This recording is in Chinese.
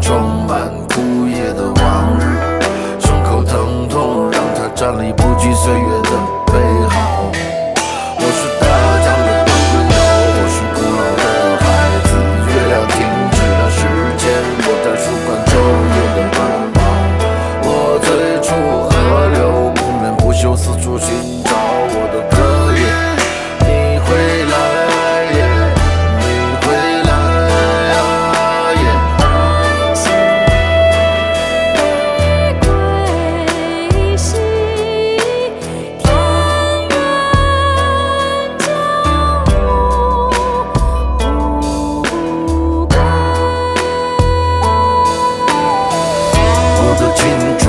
满充满枯叶的往日，胸口疼痛让它站立不惧岁月的背号。我是大江的盼归鸟，我是古老的孩子，月亮停止了时间，我在书馆昼夜的奔跑。我最初河流不眠不休，四处寻找我的歌业。你回来耶，你回来啊耶。归西，天远将无归。我的青春